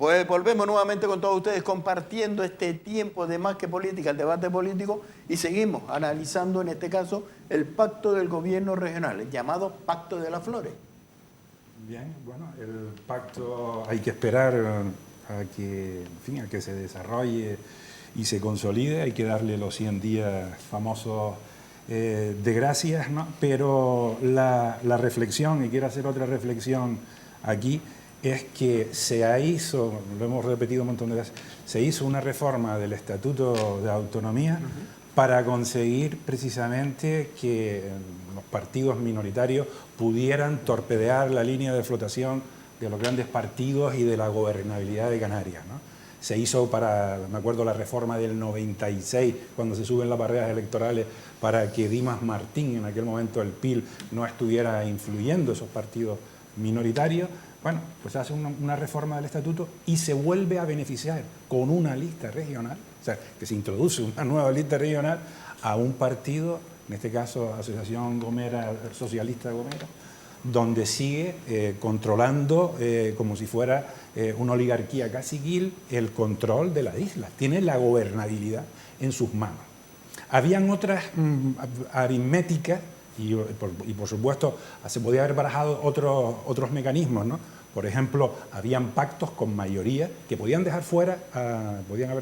Pues volvemos nuevamente con todos ustedes compartiendo este tiempo de Más que Política, el debate político, y seguimos analizando en este caso el pacto del gobierno regional, el llamado Pacto de las Flores. Bien, bueno, el pacto hay que esperar a que, en fin, a que se desarrolle y se consolide, hay que darle los 100 días famosos de gracias, ¿no? Pero la reflexión, y quiero hacer otra reflexión aquí, es que se hizo, lo hemos repetido un montón de veces, se hizo una reforma del Estatuto de Autonomía para conseguir precisamente que los partidos minoritarios pudieran torpedear la línea de flotación de los grandes partidos y de la gobernabilidad de Canarias, ¿no? Se hizo para, me acuerdo, la reforma del 96, cuando se suben las barreras electorales para que Dimas Martín, en aquel momento el PIL, no estuviera influyendo esos partidos minoritarios. Bueno, pues hace una reforma del estatuto y se vuelve a beneficiar con una lista regional, o sea, que se introduce una nueva lista regional a un partido, en este caso Asociación Gomera, Socialista Gomera, donde sigue controlando como si fuera una oligarquía caciquil el control de las islas, tiene la gobernabilidad en sus manos. Habían otras aritméticas y por supuesto se podía haber barajado otros mecanismos, ¿no? Por ejemplo, habían pactos con mayoría que podían haber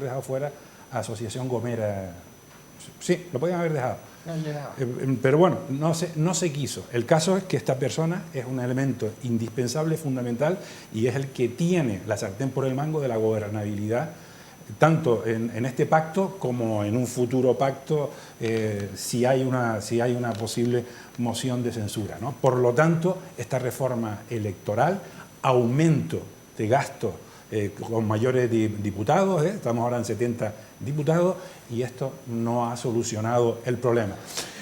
dejado fuera a Asociación Gomera. Sí, lo podían haber dejado. Pero bueno, no se quiso. El caso es que esta persona es un elemento indispensable, fundamental, y es el que tiene la sartén por el mango de la gobernabilidad, tanto en este pacto como en un futuro pacto, si hay una posible moción de censura, ¿no? Por lo tanto, esta reforma electoral, aumento de gastos con mayores diputados, estamos ahora en 70 diputados, y esto no ha solucionado el problema.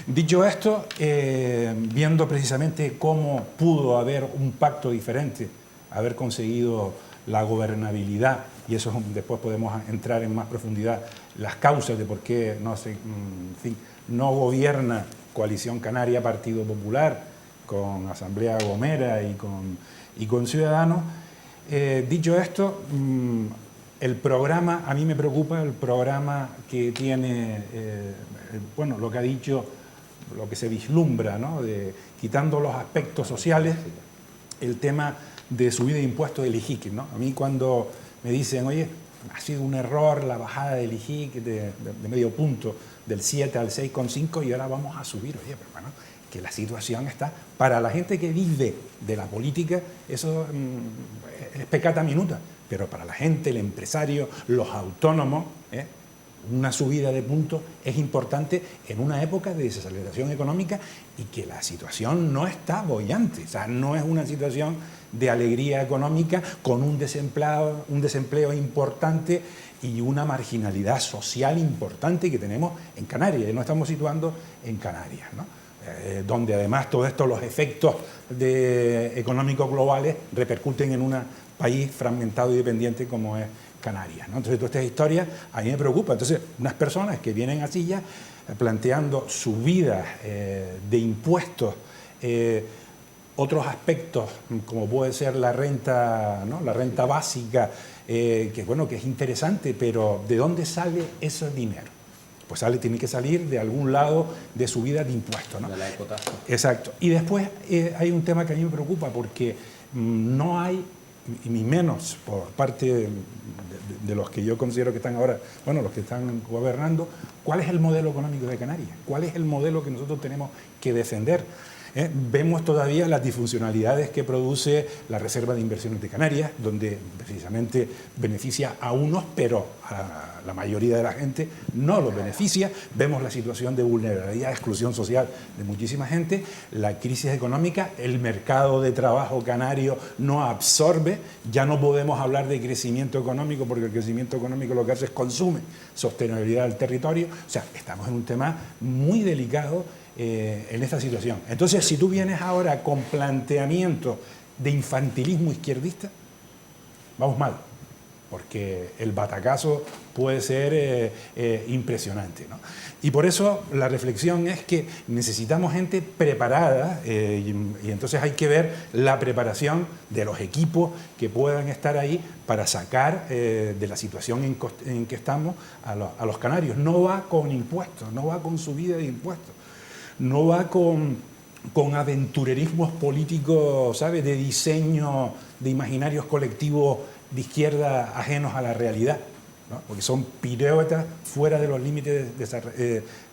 Dicho esto, viendo precisamente cómo pudo haber un pacto diferente, haber conseguido la gobernabilidad, y eso después podemos entrar en más profundidad, las causas de por qué no gobierna Coalición Canaria, Partido Popular, con Asamblea Gomera y con Ciudadanos. Dicho esto, el programa, a mí me preocupa el programa que tiene, bueno, lo que ha dicho, lo que se vislumbra, ¿no? Quitando los aspectos sociales, el tema de subida de impuestos del IJIC, ¿no? A mí cuando me dicen, oye, ha sido un error la bajada del IJIC de medio punto, del 7 al 6,5, y ahora vamos a subir. Oye, pero bueno, que la situación está, para la gente que vive de la política, eso es peccata minuta, pero para la gente, el empresario, los autónomos, una subida de puntos es importante en una época de desaceleración económica y que la situación no está boyante, o sea, no es una situación de alegría económica con un desempleo importante y una marginalidad social importante que tenemos en Canarias, y nos estamos situando en Canarias, ¿no? Donde además todos estos, los efectos económicos globales repercuten en un país fragmentado y dependiente como es Canarias, ¿no? Entonces, todas estas historias a mí me preocupan. Entonces, unas personas que vienen así ya planteando subidas de impuestos, otros aspectos como puede ser la renta, ¿no? La renta básica, que bueno, que es interesante, pero ¿de dónde sale ese dinero? Pues tiene que salir de algún lado de subida de impuestos, ¿no? De la ecotasa. Exacto. Y después hay un tema que a mí me preocupa porque no hay, y ni menos por parte de los que yo considero que están ahora, bueno, los que están gobernando, ¿cuál es el modelo económico de Canarias? ¿Cuál es el modelo que nosotros tenemos que defender? Vemos todavía las disfuncionalidades que produce la Reserva de Inversiones de Canarias, donde precisamente beneficia a unos, pero a la mayoría de la gente no los beneficia. Vemos la situación de vulnerabilidad, exclusión social de muchísima gente, la crisis económica, el mercado de trabajo canario no absorbe, ya no podemos hablar de crecimiento económico porque el crecimiento económico lo que hace es consume sostenibilidad del territorio. O sea, estamos en un tema muy delicado en esta situación. Entonces, si tú vienes ahora con planteamientos de infantilismo izquierdista, vamos mal. porque el batacazo puede ser impresionante, ¿no? Y por eso la reflexión es que necesitamos gente preparada y entonces hay que ver la preparación de los equipos que puedan estar ahí para sacar de la situación en que estamos a los canarios. No va con impuestos, no va con subida de impuestos, no va con aventurerismos políticos, ¿sabes?, de diseño de imaginarios colectivos de izquierda ajenos a la realidad, ¿no? Porque son piruetas fuera de los límites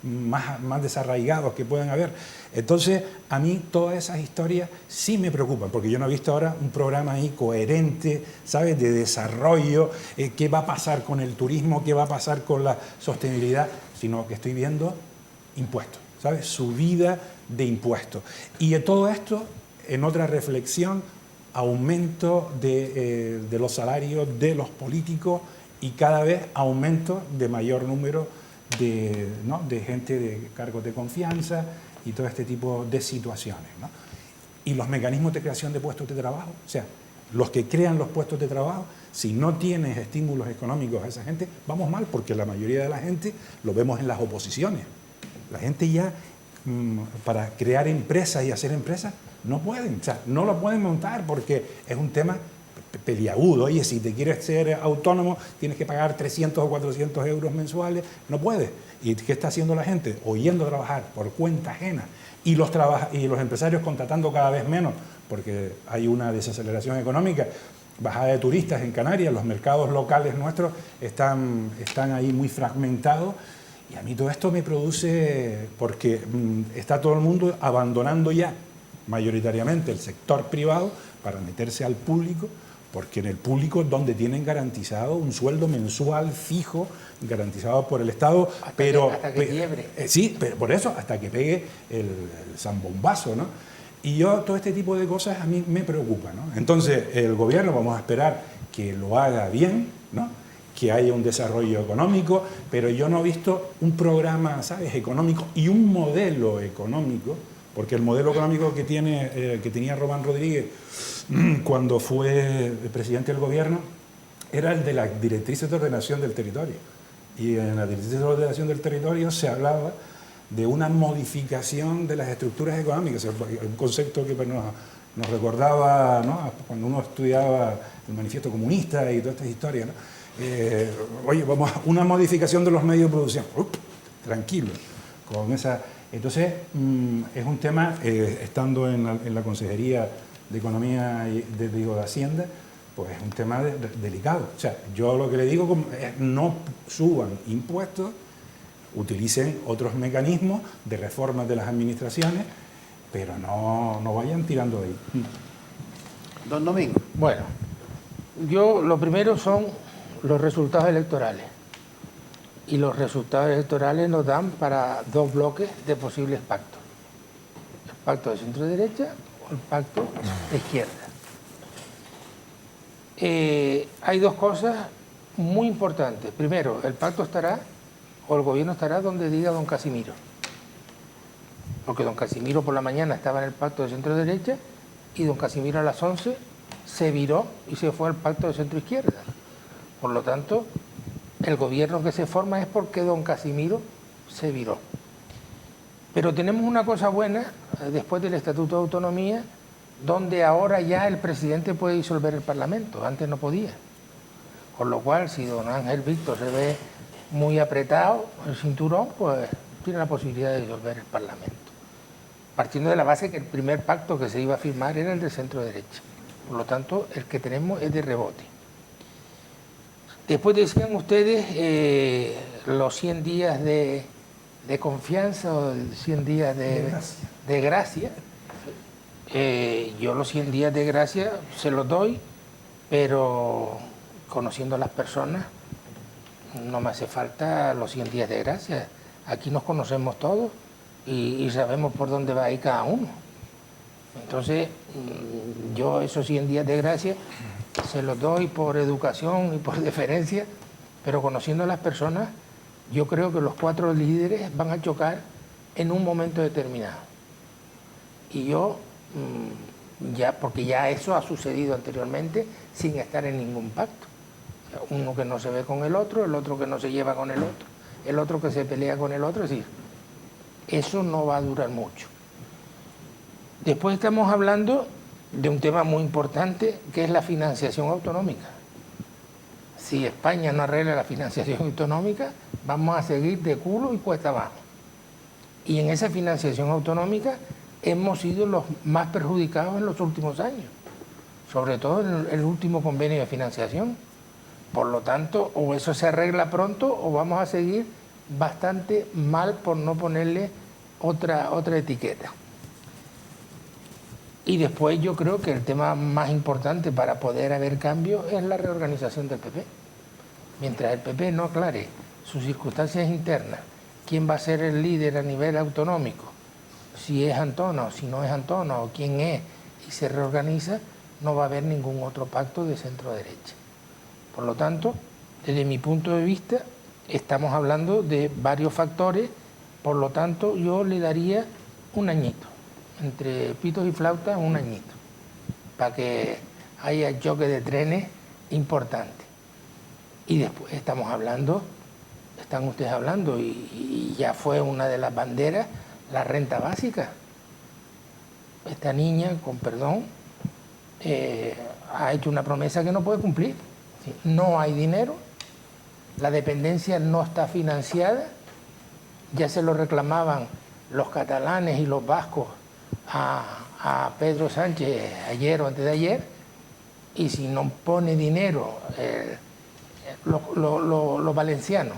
más desarraigados que puedan haber. Entonces, a mí todas esas historias sí me preocupan, porque yo no he visto ahora un programa ahí coherente, ¿sabes?, de desarrollo, qué va a pasar con el turismo, qué va a pasar con la sostenibilidad, sino que estoy viendo impuestos, ¿sabes?, subida de impuestos. Y de todo esto, en otra reflexión, aumento de los salarios de los políticos y cada vez aumento de mayor número de gente de cargos de confianza y todo este tipo de situaciones, ¿no? Y los mecanismos de creación de puestos de trabajo, o sea, los que crean los puestos de trabajo, si no tienes estímulos económicos a esa gente, vamos mal, porque la mayoría de la gente lo vemos en las oposiciones. La gente ya, para crear empresas y hacer empresas, no pueden, o sea, no lo pueden montar porque es un tema peliagudo. Oye, si te quieres ser autónomo, tienes que pagar 300 o 400 euros mensuales, no puedes. ¿Y qué está haciendo la gente? O yendo a trabajar por cuenta ajena y los empresarios contratando cada vez menos, porque hay una desaceleración económica, bajada de turistas en Canarias, los mercados locales nuestros están ahí muy fragmentados. Y a mí todo esto me produce, porque está todo el mundo abandonando ya mayoritariamente el sector privado para meterse al público, porque en el público es donde tienen garantizado un sueldo mensual fijo, garantizado por el Estado, hasta que quiebre. Sí, pero por eso, hasta que pegue el zambombazo, ¿no? Y yo, todo este tipo de cosas a mí me preocupa, ¿no? Entonces, el gobierno, vamos a esperar que lo haga bien, ¿no?, que haya un desarrollo económico, pero yo no he visto un programa, ¿sabes?, económico y un modelo económico, porque el modelo económico que tenía Román Rodríguez cuando fue presidente del gobierno era el de las directrices de ordenación del territorio. Y en las directrices de ordenación del territorio se hablaba de una modificación de las estructuras económicas, un concepto que nos recordaba, ¿no?, cuando uno estudiaba el manifiesto comunista y todas estas historias, ¿no? Oye, vamos a una modificación de los medios de producción. Tranquilo, con esa. Entonces, es un tema, estando en la Consejería de Economía y de Hacienda, pues es un tema delicado. O sea, yo lo que le digo es no suban impuestos, utilicen otros mecanismos de reformas de las administraciones, pero no vayan tirando de ahí. Don Domingo. Bueno, lo primero son los resultados electorales. Y los resultados electorales nos dan para dos bloques de posibles pactos. El pacto de centro-derecha o el pacto de izquierda. Hay dos cosas muy importantes. Primero, el pacto estará, o el gobierno estará donde diga don Casimiro. Porque don Casimiro por la mañana estaba en el pacto de centro-derecha y don Casimiro a las 11 se viró y se fue al pacto de centro-izquierda. Por lo tanto, el gobierno que se forma es porque don Casimiro se viró. Pero tenemos una cosa buena, después del Estatuto de Autonomía, donde ahora ya el presidente puede disolver el Parlamento, antes no podía. Con lo cual, si don Ángel Víctor se ve muy apretado el cinturón, pues tiene la posibilidad de disolver el Parlamento. Partiendo de la base que el primer pacto que se iba a firmar era el de centro-derecha. Por lo tanto, el que tenemos es de rebote. Después decían ustedes los 100 días de confianza o 100 días de gracia. Yo los 100 días de gracia se los doy, pero conociendo a las personas no me hace falta los 100 días de gracia. Aquí nos conocemos todos y sabemos por dónde va a ir cada uno. Entonces, yo esos 100 días de gracia se los doy por educación y por deferencia, pero conociendo a las personas, yo creo que los 4 líderes van a chocar en un momento determinado. Y yo, porque ya eso ha sucedido anteriormente sin estar en ningún pacto. uno que no se ve con el otro que no se lleva con el otro que se pelea con el otro, es decir, eso no va a durar mucho. Después estamos hablando de un tema muy importante que es la financiación autonómica. Si España no arregla la financiación autonómica, vamos a seguir de culo y cuesta abajo. Y en esa financiación autonómica hemos sido los más perjudicados en los últimos años, sobre todo en el último convenio de financiación. Por lo tanto, o eso se arregla pronto o vamos a seguir bastante mal por no ponerle otra etiqueta. Y después yo creo que el tema más importante para poder haber cambio es la reorganización del PP. Mientras el PP no aclare sus circunstancias internas, quién va a ser el líder a nivel autonómico, si es Antona o si no es Antona o quién es, y se reorganiza, no va a haber ningún otro pacto de centro-derecha. Por lo tanto, desde mi punto de vista, estamos hablando de varios factores, por lo tanto yo le daría un añito. Entre pitos y flautas, un añito, para que haya choque de trenes importante. Y después están ustedes hablando, y ya fue una de las banderas, la renta básica. Esta niña, con perdón, ha hecho una promesa que no puede cumplir. No hay dinero, la dependencia no está financiada, ya se lo reclamaban los catalanes y los vascos a Pedro Sánchez ayer o antes de ayer, y si no pone dinero los valencianos,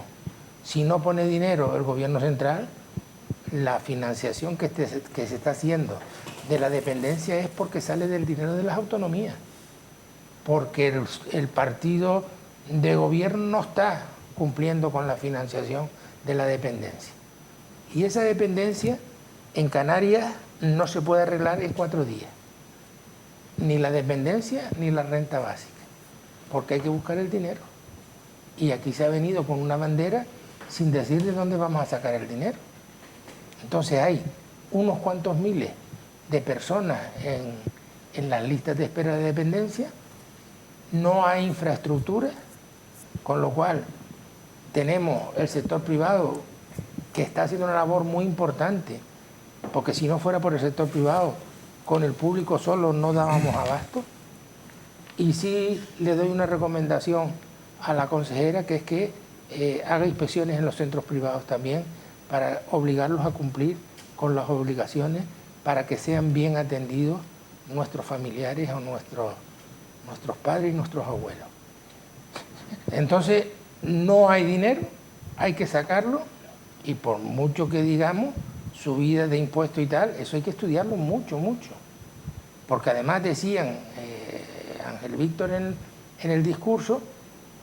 si no pone dinero el gobierno central, la financiación que se está haciendo de la dependencia es porque sale del dinero de las autonomías, porque el partido de gobierno no está cumpliendo con la financiación de la dependencia. Y esa dependencia en Canarias no se puede arreglar en 4 días, ni la dependencia ni la renta básica, porque hay que buscar el dinero. Y aquí se ha venido con una bandera sin decir de dónde vamos a sacar el dinero. Entonces hay unos cuantos miles de personas en las listas de espera de dependencia, no hay infraestructura, con lo cual tenemos el sector privado que está haciendo una labor muy importante, porque si no fuera por el sector privado, con el público solo no dábamos abasto. Y sí le doy una recomendación a la consejera, que es que haga inspecciones en los centros privados también, para obligarlos a cumplir con las obligaciones, para que sean bien atendidos nuestros familiares o nuestros padres y nuestros abuelos. Entonces, no hay dinero, hay que sacarlo, y por mucho que digamos, subida de impuestos y tal, eso hay que estudiarlo mucho, mucho. Porque además decían, Ángel Víctor en el discurso,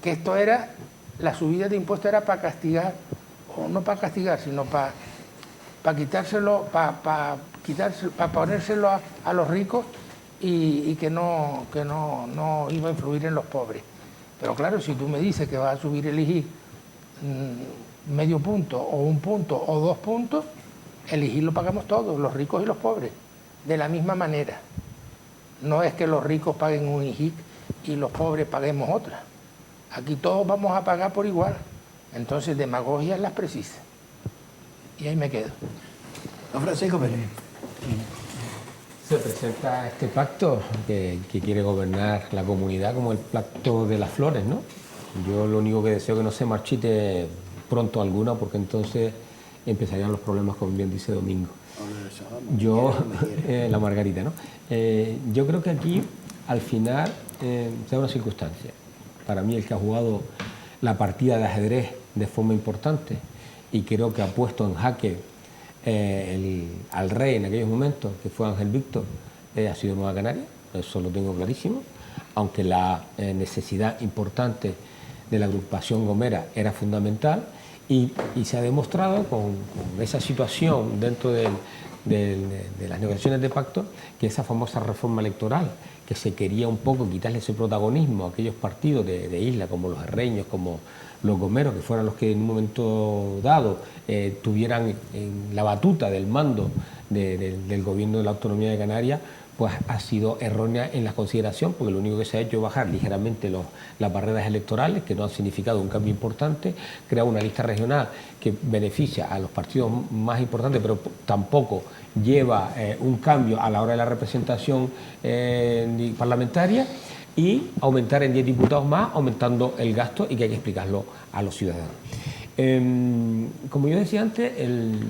que esto era, la subida de impuestos era para castigar, o no para castigar, sino para quitárselo, para ponérselo a los ricos, y que no iba a influir en los pobres. Pero claro, si tú me dices que vas a subir el IGI medio punto, o 1 punto, o 2 puntos, el IGI lo pagamos todos, los ricos y los pobres, de la misma manera. No es que los ricos paguen un IGI y los pobres paguemos otra. Aquí todos vamos a pagar por igual. Entonces, demagogia es las precisas. Y ahí me quedo. Don Francisco Pérez. Se presenta este pacto que quiere gobernar la comunidad como el pacto de las flores, ¿no? Yo lo único que deseo es que no se marchite pronto alguna, porque entonces empezarían los problemas, como bien dice Domingo. La Margarita, ¿no? Yo creo que aquí, al final, se da una circunstancia. Para mí, el que ha jugado la partida de ajedrez de forma importante, y creo que ha puesto en jaque al rey en aquellos momentos, que fue Ángel Víctor, ha sido Nueva Canaria, eso lo tengo clarísimo, aunque la necesidad importante de la agrupación gomera era fundamental, y se ha demostrado con esa situación dentro de las negociaciones de pacto, que esa famosa reforma electoral, que se quería un poco quitarle ese protagonismo a aquellos partidos de isla, como los herreños, como los gomeros, que fueran los que en un momento dado tuvieran en la batuta del mando del gobierno de la Autonomía de Canarias pues ha sido errónea en la consideración, porque lo único que se ha hecho es bajar ligeramente las barreras electorales, que no han significado un cambio importante, crear una lista regional que beneficia a los partidos más importantes, pero tampoco lleva un cambio a la hora de la representación parlamentaria, y aumentar en 10 diputados más, aumentando el gasto, y que hay que explicarlo a los ciudadanos. Como yo decía antes,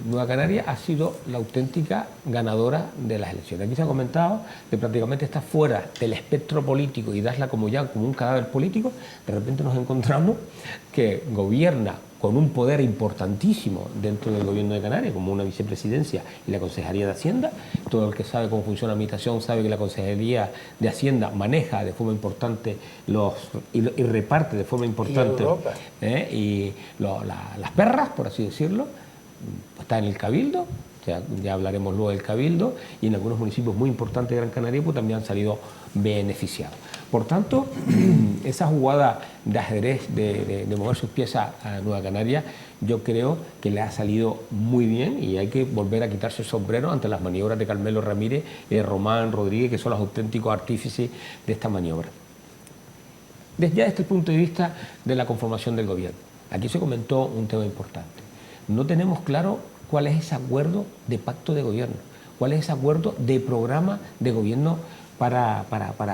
Nueva Canarias ha sido la auténtica ganadora de las elecciones. Aquí se ha comentado que prácticamente está fuera del espectro político y darla como un cadáver político. De repente nos encontramos que gobierna con un poder importantísimo dentro del gobierno de Canarias, como una vicepresidencia y la Consejería de Hacienda. Todo el que sabe cómo funciona la administración sabe que la Consejería de Hacienda maneja de forma importante y reparte de forma importante las perras, por así decirlo. Está en el Cabildo, ya hablaremos luego del Cabildo, y en algunos municipios muy importantes de Gran Canaria pues también han salido beneficiados. Por tanto, esa jugada de ajedrez de mover sus piezas a Nueva Canaria, yo creo que le ha salido muy bien, y hay que volver a quitarse el sombrero ante las maniobras de Carmelo Ramírez y de Román Rodríguez, que son los auténticos artífices de esta maniobra. Desde el punto de vista de la conformación del gobierno, aquí se comentó un tema importante. No tenemos claro cuál es ese acuerdo de pacto de gobierno, cuál es ese acuerdo de programa de gobierno para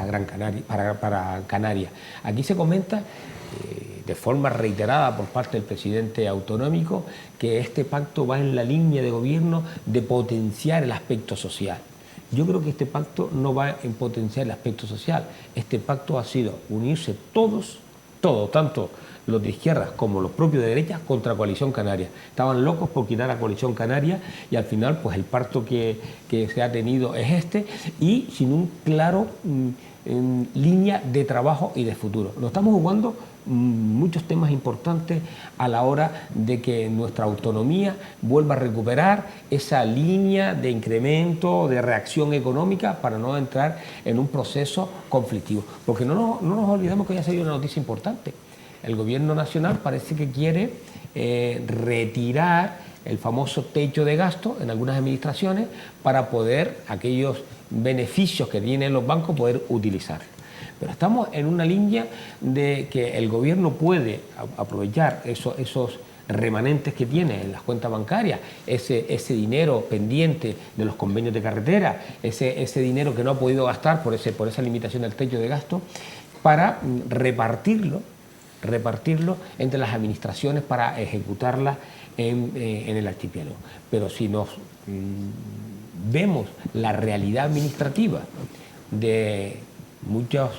Gran Canaria, para Canarias. Aquí se comenta de forma reiterada por parte del presidente autonómico que este pacto va en la línea de gobierno de potenciar el aspecto social. Yo creo que este pacto no va en potenciar el aspecto social. Este pacto ha sido unirse todos, tanto los de izquierdas como los propios de derechas, contra Coalición Canaria. Estaban locos por quitar a Coalición Canaria, y al final pues el pacto que se ha tenido es este, y sin un claro línea de trabajo y de futuro. Nos estamos jugando muchos temas importantes a la hora de que nuestra autonomía vuelva a recuperar esa línea de incremento, de reacción económica, para no entrar en un proceso conflictivo. Porque no nos olvidemos que hoy ha salido una noticia importante. El gobierno nacional parece que quiere retirar el famoso techo de gasto en algunas administraciones para poder aquellos beneficios que tienen los bancos poder utilizar. Pero estamos en una línea de que el gobierno puede aprovechar esos remanentes que tiene en las cuentas bancarias, ese dinero pendiente de los convenios de carretera, ese dinero que no ha podido gastar por esa limitación del techo de gasto, para repartirlo entre las administraciones para ejecutarla en el archipiélago. Pero si nos vemos la realidad administrativa de muchas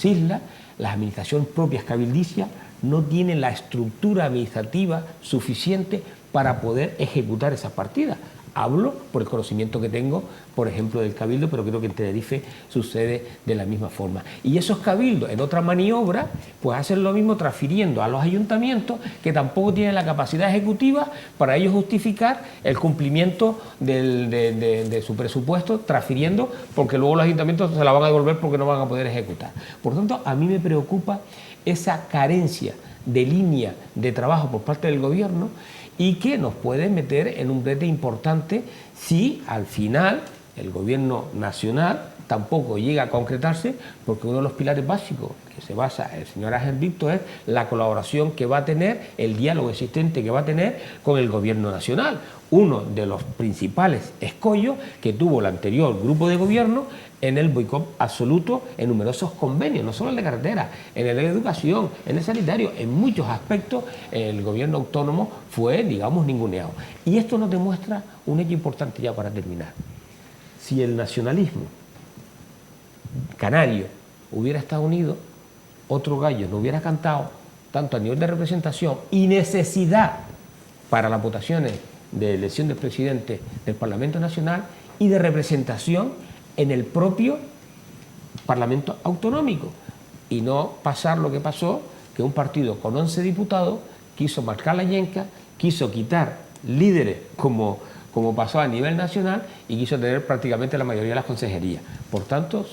islas, las administraciones propias cabildicias no tienen la estructura administrativa suficiente para poder ejecutar esas partidas. Hablo por el conocimiento que tengo, por ejemplo, del Cabildo, pero creo que en Tenerife sucede de la misma forma. Y esos cabildos, en otra maniobra, pues hacen lo mismo transfiriendo a los ayuntamientos, que tampoco tienen la capacidad ejecutiva para ellos justificar el cumplimiento de su presupuesto, transfiriendo, porque luego los ayuntamientos se la van a devolver porque no van a poder ejecutar. Por tanto, a mí me preocupa esa carencia de línea de trabajo por parte del gobierno, y que nos puede meter en un brete importante si al final el gobierno nacional tampoco llega a concretarse, porque uno de los pilares básicos que se basa el señor Ángel Víctor es la colaboración que va a tener, el diálogo existente que va a tener con el gobierno nacional. Uno de los principales escollos que tuvo el anterior grupo de gobierno en el boicot absoluto en numerosos convenios, no solo el de carretera, en el de educación, en el sanitario, en muchos aspectos el gobierno autónomo fue, digamos, ninguneado. Y esto nos demuestra un hecho importante ya para terminar. Si el nacionalismo canario hubiera estado unido, otro gallo no hubiera cantado, tanto a nivel de representación y necesidad para las votaciones de elección del presidente del Parlamento Nacional y de representación en el propio Parlamento Autonómico, y no pasar lo que pasó, que un partido con 11 diputados quiso marcar la yenca, quiso quitar líderes como pasó a nivel nacional, y quiso tener prácticamente la mayoría de las consejerías. Por tanto,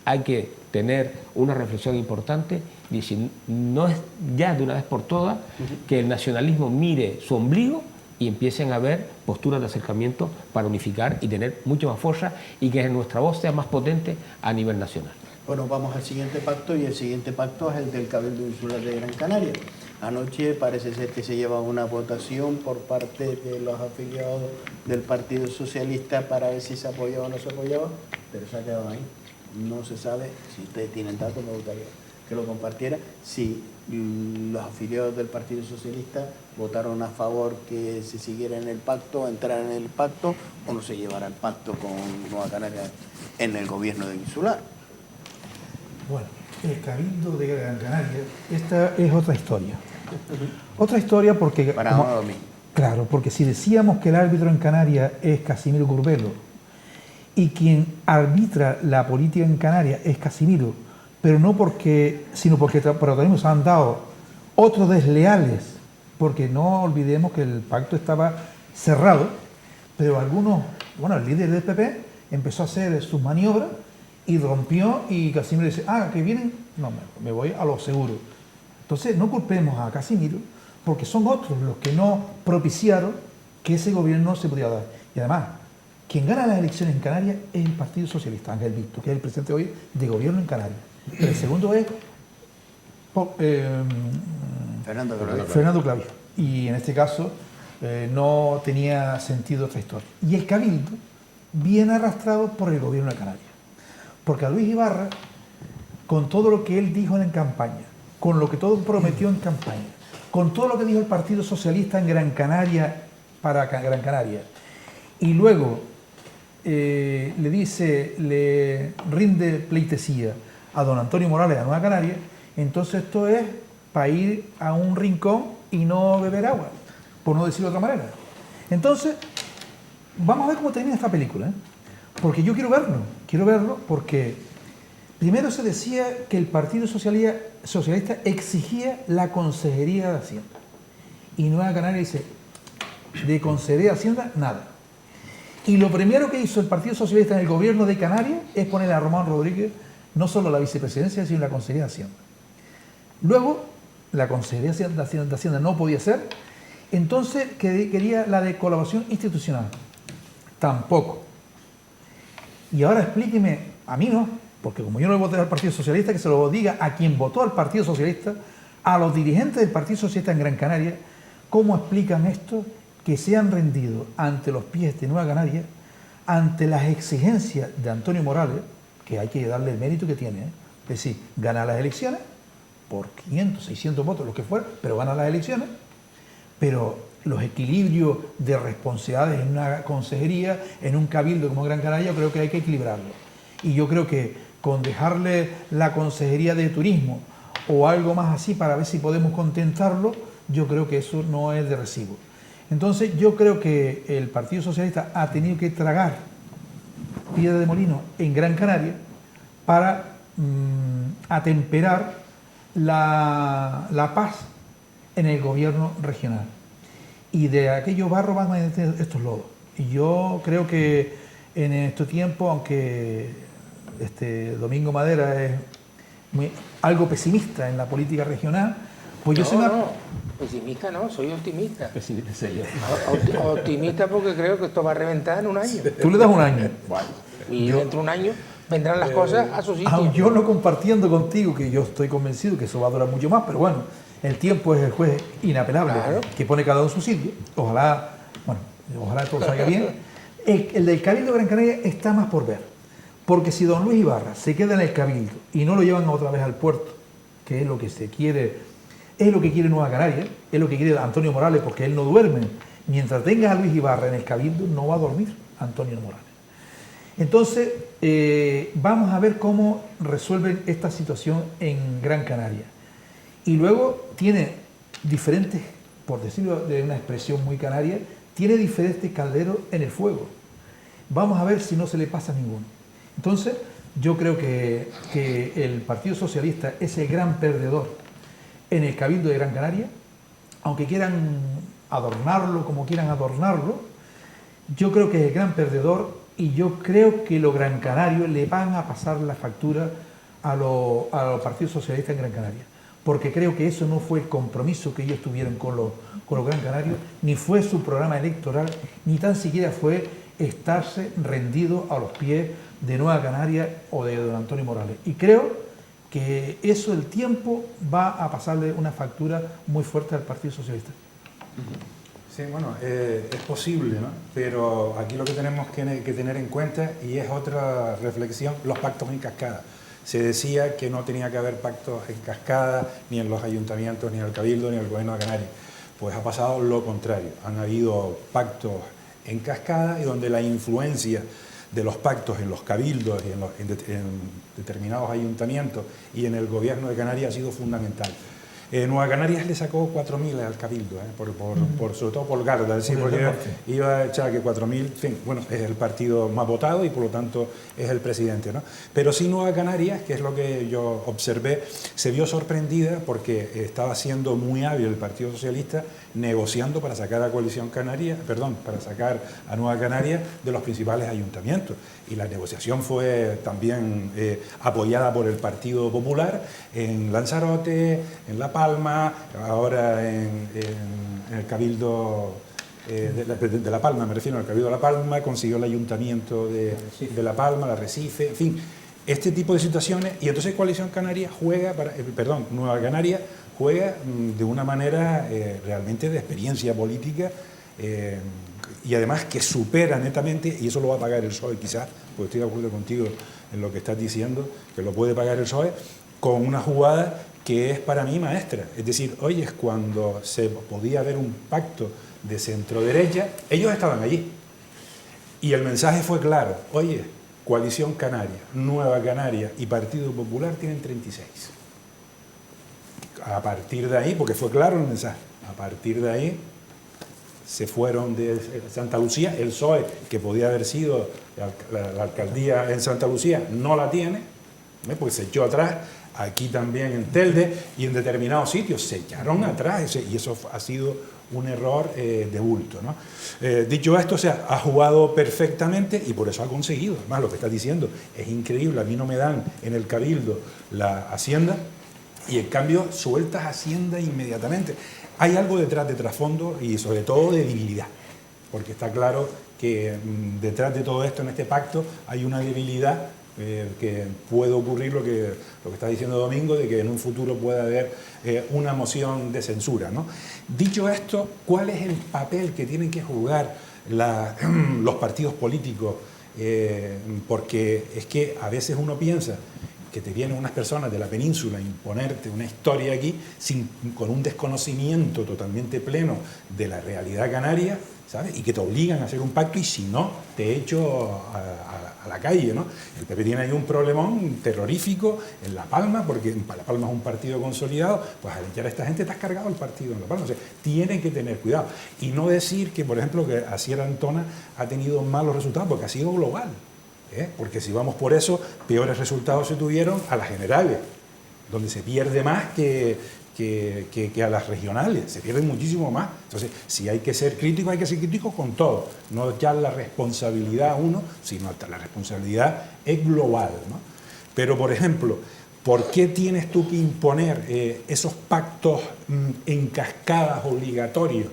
hay que tener una reflexión importante, y si no es ya de una vez por todas que el nacionalismo mire su ombligo y empiecen a haber posturas de acercamiento para unificar y tener mucha más fuerza y que nuestra voz sea más potente a nivel nacional. Bueno, vamos al siguiente pacto, y el siguiente pacto es el del Cabildo Insular de Gran Canaria. Anoche parece ser que se lleva una votación por parte de los afiliados del Partido Socialista para ver si se apoyaba o no se apoyaba, pero se ha quedado ahí. No se sabe. Si ustedes tienen datos, me gustaría que lo compartiera. Si los afiliados del Partido Socialista votaron a favor que se siguiera en el pacto, entraran en el pacto, o no se llevara el pacto con Nueva Canaria en el gobierno de Insular. Bueno, el Cabildo de Gran Canaria, esta es otra historia. Otra historia porque... Para mí. Claro, porque si decíamos que el árbitro en Canarias es Casimiro Curbelo y quien arbitra la política en Canarias es Casimiro, pero no porque, sino porque protagonismo se han dado otros desleales, porque no olvidemos que el pacto estaba cerrado, pero algunos, bueno, el líder del PP empezó a hacer sus maniobras y rompió, y Casimiro dice, que vienen, no, me voy a lo seguro. Entonces no culpemos a Casimiro, porque son otros los que no propiciaron que ese gobierno se pudiera dar. Y además, quien gana las elecciones en Canarias es el Partido Socialista, Ángel Víctor, que es el presidente hoy de gobierno en Canarias. El segundo es Fernando Clavijo. Y en este caso no tenía sentido esta historia. Y el Cabildo viene arrastrado por el gobierno de Canarias. Porque a Luis Ibarra, con todo lo que él dijo en campaña, con lo que todo prometió en campaña, con todo lo que dijo el Partido Socialista en Gran Canaria, para Gran Canaria, y luego le rinde pleitesía a don Antonio Morales de Nueva Canaria, entonces esto es para ir a un rincón y no beber agua, por no decirlo de otra manera. Entonces, vamos a ver cómo termina esta película, ¿eh? Porque yo quiero verlo porque primero se decía que el Partido Socialista exigía la Consejería de Hacienda. Y Nueva Canaria dice, de Consejería de Hacienda, nada. Y lo primero que hizo el Partido Socialista en el gobierno de Canarias es poner a Román Rodríguez no solo la vicepresidencia, sino la Consejería de Hacienda. Luego, la Consejería de Hacienda no podía ser, entonces quería la de colaboración institucional. Tampoco. Y ahora explíqueme, a mí no, porque como yo no voté al Partido Socialista, que se lo diga a quien votó al Partido Socialista, a los dirigentes del Partido Socialista en Gran Canaria, cómo explican esto, que se han rendido ante los pies de Nueva Canaria, ante las exigencias de Antonio Morales, que hay que darle el mérito que tiene, ¿eh? Es decir, gana las elecciones por 500, 600 votos, lo que fuera, pero gana las elecciones, pero los equilibrios de responsabilidades en una consejería, en un cabildo como Gran Canaria, yo creo que hay que equilibrarlo. Y yo creo que con dejarle la consejería de turismo o algo más así para ver si podemos contentarlo, yo creo que eso no es de recibo. Entonces yo creo que el Partido Socialista ha tenido que tragar piedra de molino en Gran Canaria para atemperar la paz en el gobierno regional. Y de aquellos barros van a tener estos lodos. Y yo creo que en estos tiempos, aunque Domingo Madera es algo pesimista en la política regional, pues yo pesimista no, soy optimista. Pesimista soy yo. Optimista porque creo que esto va a reventar en un año. Tú le das un año. Y dentro de un año vendrán las cosas a su sitio. Yo no compartiendo contigo, que yo estoy convencido que eso va a durar mucho más, pero bueno, el tiempo es el juez inapelable, claro, que pone cada uno en su sitio. Ojalá todo salga bien. El del Cabildo de Gran Canaria está más por ver, porque si don Luis Ibarra se queda en el Cabildo y no lo llevan otra vez al puerto, que es lo que se quiere, es lo que quiere Nueva Canaria, es lo que quiere Antonio Morales, porque él no duerme. Mientras tenga a Luis Ibarra en el Cabildo, no va a dormir Antonio Morales. Entonces, vamos a ver cómo resuelven esta situación en Gran Canaria. Y luego tiene diferentes, por decirlo de una expresión muy canaria, tiene diferentes calderos en el fuego. Vamos a ver si no se le pasa a ninguno. Entonces, yo creo que el Partido Socialista es el gran perdedor en el Cabildo de Gran Canaria, aunque quieran adornarlo como quieran adornarlo, yo creo que es el gran perdedor y yo creo que los gran canarios le van a pasar la factura a los partidos socialistas en Gran Canaria. porque creo que eso no fue el compromiso que ellos tuvieron con los Gran Canarios, ni fue su programa electoral, ni tan siquiera fue estarse rendido a los pies de Nueva Canaria o de don Antonio Morales. Y creo que eso, el tiempo, va a pasarle una factura muy fuerte al Partido Socialista. Sí, bueno, es posible, ¿no? Pero aquí lo que tenemos que tener en cuenta, y es otra reflexión, los pactos en cascada. Se decía que no tenía que haber pactos en cascada, ni en los ayuntamientos, ni en el Cabildo, ni en el Gobierno de Canarias. Pues ha pasado lo contrario. Han habido pactos en cascada y donde la influencia de los pactos en los cabildos y en determinados ayuntamientos y en el Gobierno de Canarias ha sido fundamental. Nueva Canarias le sacó 4.000 al Cabildo, sobre todo por Garda, es decir, porque iba a echar que 4.000, en fin, bueno, es el partido más votado y por lo tanto es el presidente, ¿no? Pero sí Nueva Canarias, que es lo que yo observé, se vio sorprendida porque estaba siendo muy hábil el Partido Socialista negociando para sacar a Coalición Canaria, para sacar a Nueva Canarias de los principales ayuntamientos. Y la negociación fue también apoyada por el Partido Popular en Lanzarote, en La Palma, ahora en el Cabildo de La Palma, me refiero al Cabildo de La Palma, consiguió el Ayuntamiento de La Palma, el Arrecife, en fin, este tipo de situaciones. Y entonces Coalición Canaria juega, Nueva Canaria juega de una manera realmente de experiencia política y además que supera netamente, y eso lo va a pagar el PSOE quizás, porque estoy de acuerdo contigo en lo que estás diciendo, que lo puede pagar el PSOE, con una jugada que es para mí maestra. Es decir, oye, cuando se podía ver un pacto de centro-derecha, ellos estaban allí. Y el mensaje fue claro, oye, Coalición Canaria, Nueva Canaria y Partido Popular tienen 36. A partir de ahí, porque fue claro el mensaje, a partir de ahí se fueron de Santa Lucía, el PSOE, que podía haber sido la alcaldía en Santa Lucía, no la tiene, porque se echó atrás, aquí también en Telde y en determinados sitios se echaron atrás, y eso ha sido un error de bulto, ¿no? Dicho esto, o sea, ha jugado perfectamente y por eso ha conseguido. Además, lo que estás diciendo es increíble, a mí no me dan en el Cabildo la Hacienda y en cambio sueltas Hacienda inmediatamente. Hay algo detrás de trasfondo y sobre todo de debilidad, porque está claro que detrás de todo esto en este pacto hay una debilidad que puede ocurrir lo que está diciendo Domingo, de que en un futuro pueda haber una moción de censura, ¿no? Dicho esto, ¿cuál es el papel que tienen que jugar los partidos políticos? Porque es que a veces uno piensa que te vienen unas personas de la península a imponerte una historia aquí con un desconocimiento totalmente pleno de la realidad canaria, ¿sabes? Y que te obligan a hacer un pacto y si no, te echo a la calle, ¿no? El PP tiene ahí un problemón terrorífico en La Palma, porque La Palma es un partido consolidado, pues al echar a esta gente te has cargado el partido en La Palma. O sea, tienen que tener cuidado. Y no decir que, por ejemplo, que Asier Antona ha tenido malos resultados, porque ha sido global. Porque si vamos por eso, peores resultados se tuvieron a las generales, donde se pierde más que a las regionales, se pierde muchísimo más. Entonces, si hay que ser crítico, hay que ser crítico con todo, no ya la responsabilidad uno, sino la responsabilidad es global, ¿no? Pero, por ejemplo, ¿por qué tienes tú que imponer esos pactos en cascadas obligatorios?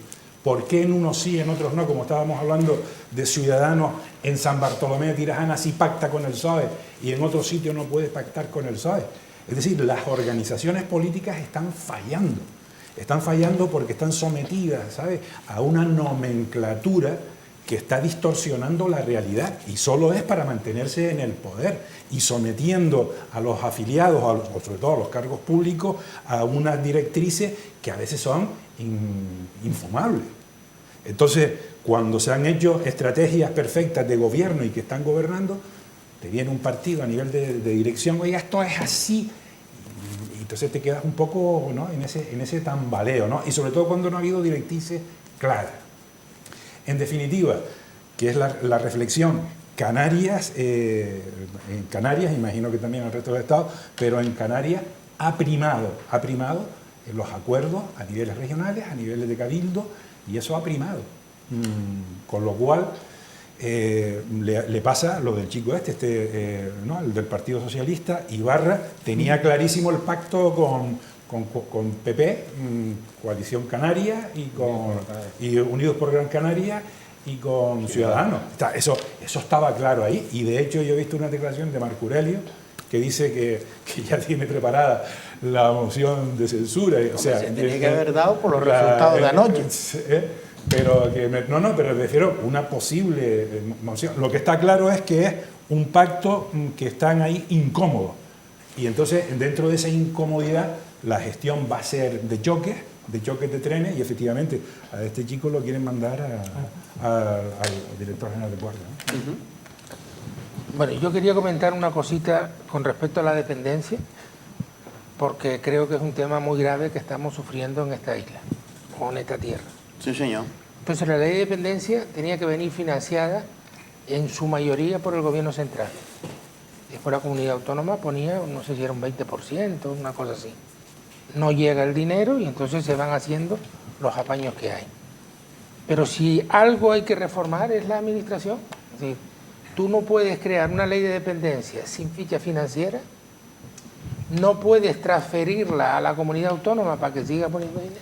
¿Por qué en unos sí, en otros no? Como estábamos hablando de Ciudadanos, en San Bartolomé de Tirajana sí pacta con el PSOE y en otro sitio no puede pactar con el PSOE. Es decir, las organizaciones políticas están fallando porque están sometidas, ¿sabes?, a una nomenclatura que está distorsionando la realidad y solo es para mantenerse en el poder y sometiendo a los afiliados, o sobre todo a los cargos públicos, a unas directrices que a veces son infumables. Entonces, cuando se han hecho estrategias perfectas de gobierno y que están gobernando, te viene un partido a nivel de dirección, oiga, esto es así, y entonces te quedas un poco, ¿no?, en ese tambaleo, ¿no? Y sobre todo cuando no ha habido directrices claras. En definitiva, que es la reflexión, Canarias, en Canarias, imagino que también en el resto del Estado, pero en Canarias ha primado en los acuerdos a niveles regionales, a niveles de cabildo, y eso ha primado. Con lo cual, le pasa lo del chico ¿no?, el del Partido Socialista. Ibarra tenía clarísimo el pacto con PP, Coalición Canaria, y Unidos por Gran Canaria, y con Ciudadanos. Eso estaba claro ahí, y de hecho yo he visto una declaración de Marco Aurelio que dice que ya tiene preparada la moción de censura. O sea, se tenía que haber dado por los resultados de anoche. Pero pero refiero a una posible moción. Lo que está claro es que es un pacto que están ahí incómodos. Y entonces, dentro de esa incomodidad, la gestión va a ser de choques de trenes, y efectivamente a este chico lo quieren mandar al director general de Guardia, ¿no? Bueno, yo quería comentar una cosita con respecto a la dependencia, porque creo que es un tema muy grave que estamos sufriendo en esta isla, o en esta tierra. Sí, señor. Entonces, la ley de dependencia tenía que venir financiada en su mayoría por el gobierno central. Después la comunidad autónoma ponía, no sé si era un 20%, una cosa así. No llega el dinero y entonces se van haciendo los apaños que hay. Pero si algo hay que reformar es la administración. Es decir, tú no puedes crear una ley de dependencia sin ficha financiera, no puedes transferirla a la comunidad autónoma para que siga poniendo dinero.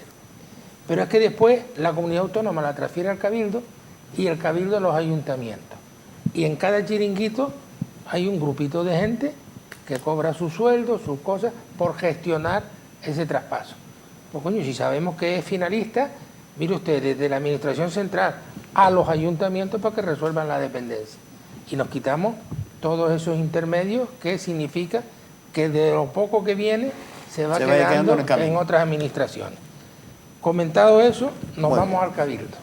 Pero es que después la comunidad autónoma la transfiere al cabildo y el cabildo a los ayuntamientos. Y en cada chiringuito hay un grupito de gente que cobra su sueldo, sus cosas, por gestionar ese traspaso. Pues coño, si sabemos que es finalista, mire usted, desde la administración central a los ayuntamientos para que resuelvan la dependencia. Y nos quitamos todos esos intermedios, que significa que de lo poco que viene se va quedando en otras administraciones. Comentado eso, nos vamos al cabildo.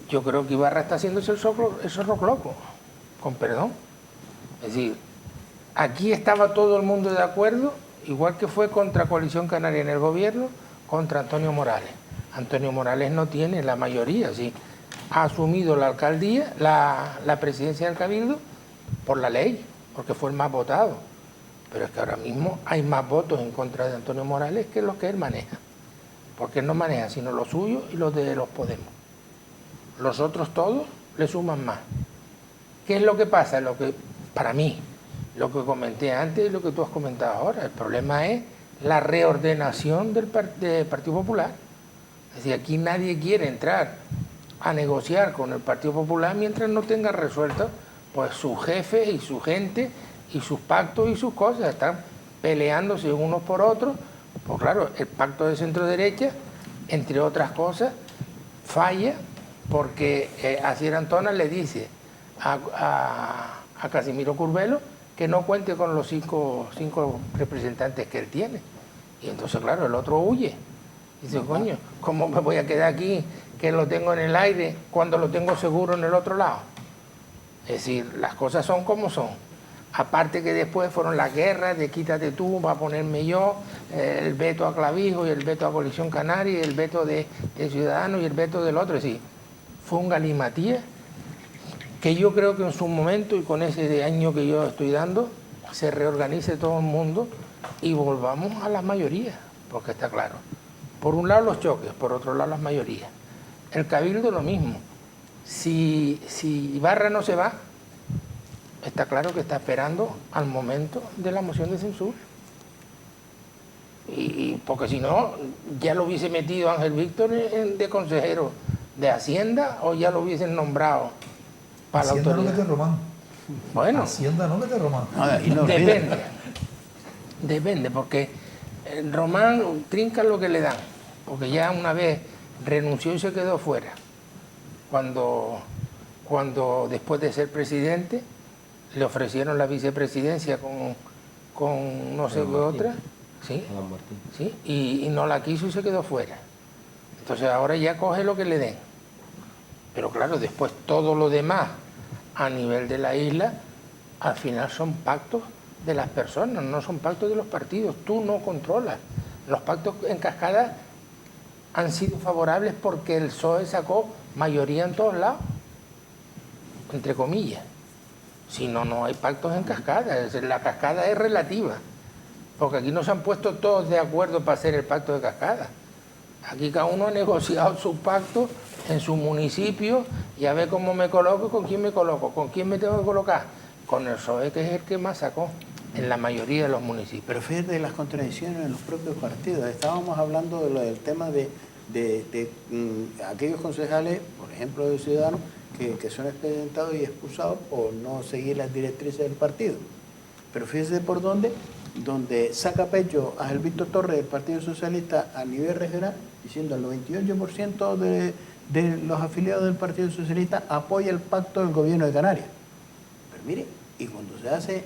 Yo creo que Ibarra está haciéndose el zorro loco, con perdón. Es decir, aquí estaba todo el mundo de acuerdo, igual que fue contra Coalición Canaria en el gobierno, contra Antonio Morales. Antonio Morales no tiene la mayoría, ¿sí? Ha asumido la alcaldía, la presidencia del cabildo, por la ley, porque fue el más votado. Pero es que ahora mismo hay más votos en contra de Antonio Morales que los que él maneja. Porque él no maneja sino los suyos y los de los Podemos. Los otros todos le suman más. ¿Qué es lo que pasa? Lo que, para mí, lo que comenté antes y lo que tú has comentado ahora, el problema es la reordenación del Partido Popular. Es decir, aquí nadie quiere entrar a negociar con el Partido Popular mientras no tenga resuelto pues sus jefes y su gente y sus pactos y sus cosas. Están peleándose unos por otros. Pues claro, el pacto de centro-derecha, entre otras cosas, falla porque Asier Antona le dice a Casimiro Curvelo que no cuente con los cinco representantes que él tiene. Y entonces, claro, el otro huye. Dice, coño, ¿cómo me voy a quedar aquí que lo tengo en el aire cuando lo tengo seguro en el otro lado? Es decir, las cosas son como son. Aparte que después fueron las guerras de quítate tú, va a ponerme yo, el veto a Clavijo y el veto a Coalición Canaria y el veto de Ciudadanos y el veto del otro. Es decir, fue un galimatías que yo creo que en su momento y con ese año que yo estoy dando, se reorganice todo el mundo y volvamos a las mayorías, porque está claro. Por un lado los choques, por otro lado las mayorías. El cabildo lo mismo. Si Ibarra no se va, está claro que está esperando al momento de la moción de censura. Y porque si no, ya lo hubiese metido Ángel Víctor de consejero de Hacienda o ya lo hubiesen nombrado para Hacienda la autoridad. No que te Román. Bueno, Hacienda no que te Román. Depende, porque Román trinca lo que le dan, porque ya una vez renunció y se quedó fuera. Cuando después de ser presidente le ofrecieron la vicepresidencia con no sé qué otra, ¿sí? ¿Sí? Y no la quiso y se quedó fuera. Entonces ahora ya coge lo que le den. Pero claro, después todo lo demás a nivel de la isla, al final son pactos de las personas, no son pactos de los partidos. Tú no controlas. Los pactos en cascada han sido favorables porque el PSOE sacó mayoría en todos lados, entre comillas. Si no, no hay pactos en cascada. La cascada es relativa, porque aquí no se han puesto todos de acuerdo para hacer el pacto de cascada. Aquí cada uno ha negociado su pacto en su municipio y a ver cómo me coloco y con quién me coloco. ¿Con quién me tengo que colocar? Con el PSOE, que es el que más sacó. en la mayoría de los municipios. Pero fíjate las contradicciones en los propios partidos. Estábamos hablando del tema de aquellos concejales, por ejemplo, de Ciudadanos, que son expedientados y expulsados por no seguir las directrices del partido. Pero fíjese por dónde, donde saca pecho a Víctor Torres del Partido Socialista a nivel regional, diciendo el 98% de los afiliados del Partido Socialista apoya el pacto del gobierno de Canarias. Pero mire, y cuando se hace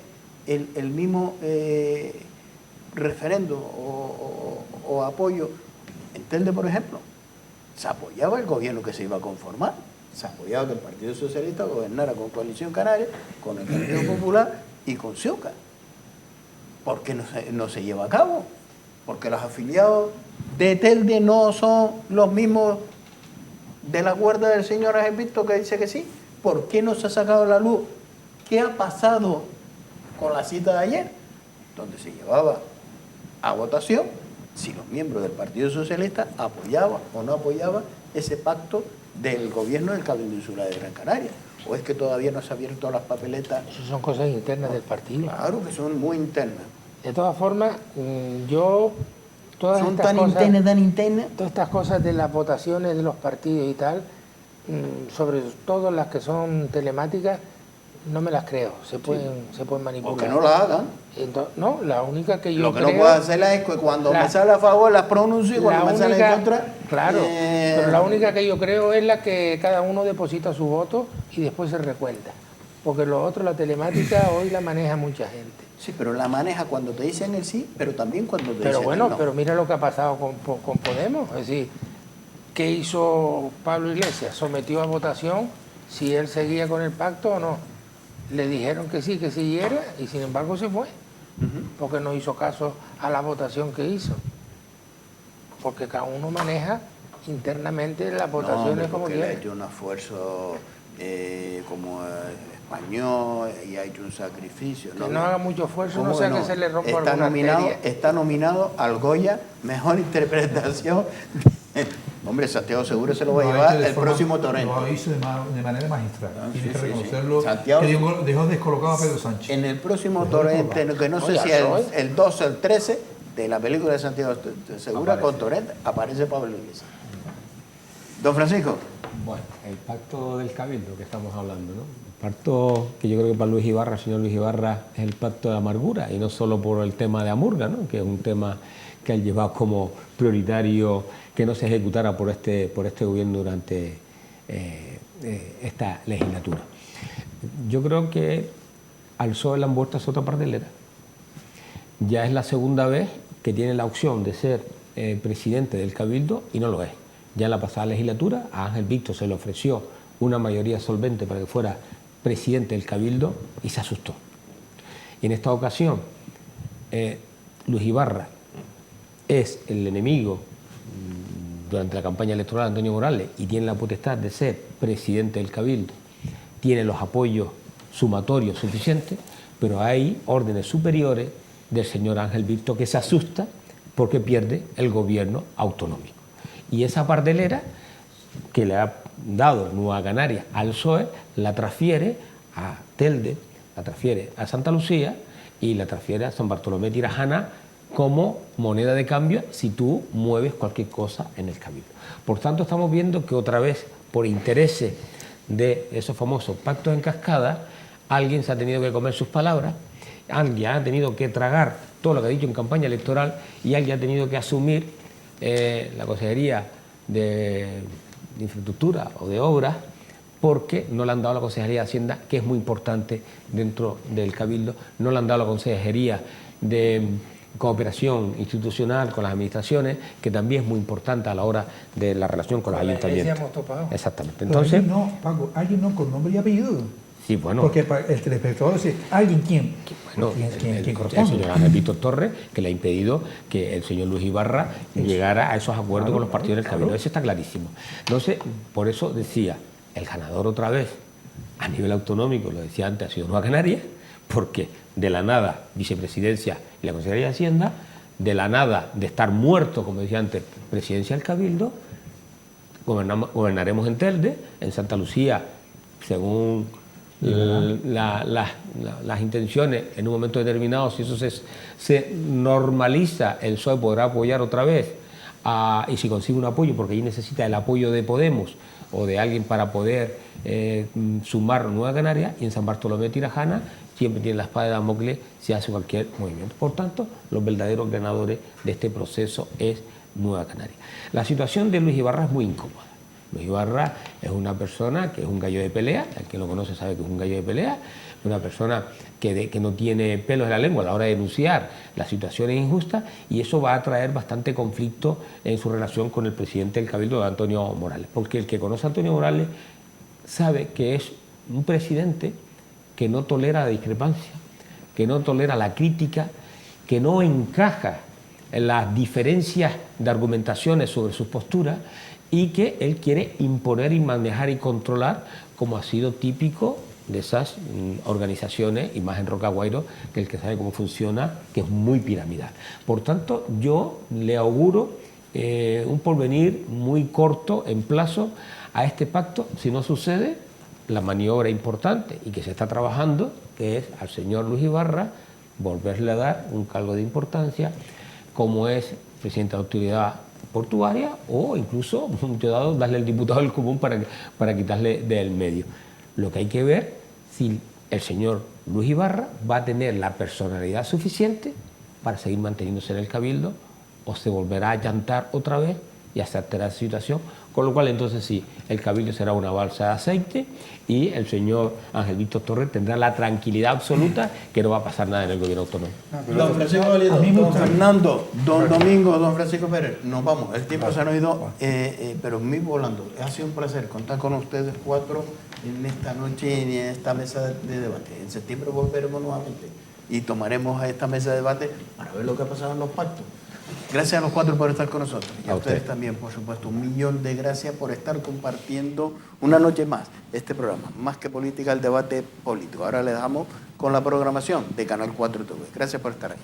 el mismo referendo o apoyo en Telde, por ejemplo, se apoyaba el gobierno que se iba a conformar, se apoyaba que el Partido Socialista gobernara con Coalición Canaria, con el Partido Popular y con Ceuta. ¿Por qué no se lleva a cabo? Porque los afiliados de Telde no son los mismos de la cuerda del señor Ángel Víctor que dice que sí. ¿Por qué no se ha sacado a la luz qué ha pasado con la cita de ayer, donde se llevaba a votación si los miembros del Partido Socialista apoyaban o no apoyaban ese pacto del gobierno del Cabildo Insular de Gran Canaria? ¿O es que todavía no se han abierto las papeletas? Eso son cosas internas del partido. Claro que son muy internas. De todas formas, yo... Son tan internas. Todas estas cosas de las votaciones de los partidos y tal, sobre todo las que son telemáticas, no me las creo, se pueden manipular. Porque no las hagan. Entonces, no, la única que yo Lo que creo... no puedo hacerla es que cuando me sale a favor las pronuncio y cuando me sale en contra... Claro, pero la única que yo creo es la que cada uno deposita su voto y después se recuenta. Porque lo otro, la telemática, hoy la maneja mucha gente. Sí, pero la maneja cuando te dicen el sí, pero también cuando te dicen bueno, el no. pero mira lo que ha pasado con Podemos. Es decir, ¿qué hizo Pablo Iglesias? Sometió a votación si él seguía con el pacto o no. Le dijeron que sí, que siguiera, y sin embargo se fue. Porque no hizo caso a la votación que hizo. Porque cada uno maneja internamente las votaciones como quiere. Él ha hecho un esfuerzo como español y ha hecho un sacrificio. Que no haga mucho esfuerzo, no sea que se le rompa alguna arteria. Está nominado al Goya, mejor interpretación. Hombre, Santiago seguro se lo va a llevar el próximo Torrente. Lo hizo de manera magistral. Tienes que reconocerlo. Santiago, que dejó descolocado a Pedro Sánchez. En el próximo Torrente, que no sé si el 12 o el 13 de la película de Santiago Segura con Torrente, aparece Pablo Iglesias. Don Francisco. Bueno, el pacto del Cabildo que estamos hablando, ¿no? El pacto que yo creo que para Luis Ibarra, el señor Luis Ibarra, es el pacto de amargura, y no solo por el tema de Amurga, ¿no? Que es un tema que han llevado como prioritario que no se ejecutara por este gobierno durante esta legislatura. Yo creo que al PSOE le han vuelto a hacer otra partelera. Ya es la segunda vez que tiene la opción de ser presidente del Cabildo y no lo es. Ya en la pasada legislatura a Ángel Víctor se le ofreció una mayoría solvente para que fuera presidente del Cabildo y se asustó. Y en esta ocasión, Luis Ibarra es el enemigo durante la campaña electoral de Antonio Morales y tiene la potestad de ser presidente del Cabildo, tiene los apoyos sumatorios suficientes, pero hay órdenes superiores del señor Ángel Víctor que se asusta porque pierde el gobierno autonómico. Y esa partelera que le ha dado Nueva Canarias al PSOE la transfiere a Telde, la transfiere a Santa Lucía y la transfiere a San Bartolomé Tirajana como moneda de cambio si tú mueves cualquier cosa en el Cabildo. Por tanto, estamos viendo que otra vez, por intereses de esos famosos pactos en cascada, alguien se ha tenido que comer sus palabras, alguien ha tenido que tragar todo lo que ha dicho en campaña electoral y alguien ha tenido que asumir la Consejería de Infraestructura o de Obras porque no le han dado la Consejería de Hacienda, que es muy importante dentro del Cabildo, no le han dado la Consejería de Cooperación Institucional con las administraciones, que también es muy importante a la hora de la relación con los ayuntamientos. Exactamente. Entonces, alguien no, Paco, alguien no con nombre y apellido. Sí, bueno. Porque el telespectador dice, ¿alguien quién? Bueno, ¿Quién el corresponde? señor Ángel Víctor Torres, que le ha impedido que el señor Luis Ibarra llegara a esos acuerdos con los partidos del Cabildo. Eso está clarísimo. Entonces, por eso decía, el ganador otra vez, a nivel autonómico, lo decía antes, ha sido Nueva Canarias, porque de la nada, vicepresidencia y la Consejería de Hacienda, de la nada, de estar muerto, como decía antes, presidencia del Cabildo, gobernaremos en Telde, en Santa Lucía, según las intenciones en un momento determinado, si eso se normaliza, el PSOE podrá apoyar otra vez, y si consigue un apoyo, porque ahí necesita el apoyo de Podemos o de alguien para poder sumar Nueva Canaria, y en San Bartolomé de Tirajana siempre tiene la espada de Damocles si hace cualquier movimiento. Por tanto, los verdaderos ganadores de este proceso es Nueva Canaria. La situación de Luis Ibarra es muy incómoda. Luis Ibarra es una persona que es un gallo de pelea, el que lo conoce sabe que es un gallo de pelea, una persona que no tiene pelos en la lengua a la hora de denunciar las situaciones injustas, y eso va a traer bastante conflicto en su relación con el presidente del Cabildo, Antonio Morales, porque el que conoce a Antonio Morales sabe que es un presidente que no tolera la discrepancia, que no tolera la crítica, que no encaja en las diferencias de argumentaciones sobre sus posturas, y que él quiere imponer y manejar y controlar, como ha sido típico de esas organizaciones, y más en Rocaguairo, que el que sabe cómo funciona, que es muy piramidal. Por tanto, yo le auguro un porvenir muy corto en plazo a este pacto, si no sucede la maniobra importante y que se está trabajando, que es al señor Luis Ibarra volverle a dar un cargo de importancia, como es presidente de la autoridad portuaria, o incluso darle el diputado del común para quitarle del medio. Lo que hay que ver si el señor Luis Ibarra va a tener la personalidad suficiente para seguir manteniéndose en el Cabildo, o se volverá a llantar otra vez y aceptará la situación, con lo cual entonces sí, el Cabildo será una balsa de aceite y el señor Ángel Víctor Torres tendrá la tranquilidad absoluta que no va a pasar nada en el gobierno autónomo. Don Francisco Valido, don Fernando, don Domingo, don Francisco Pérez, nos vamos. El tiempo se nos ha ido, pero muy volando. Ha sido un placer contar con ustedes cuatro en esta noche y en esta mesa de debate. En septiembre volveremos nuevamente y tomaremos a esta mesa de debate para ver lo que ha pasado en los pactos. Gracias a los cuatro por estar con nosotros. Y a ustedes también, por supuesto. 1.000.000 de gracias por estar compartiendo una noche más este programa. Más que política, el debate político. Ahora le dejamos con la programación de Canal 4 TV. Gracias por estar ahí.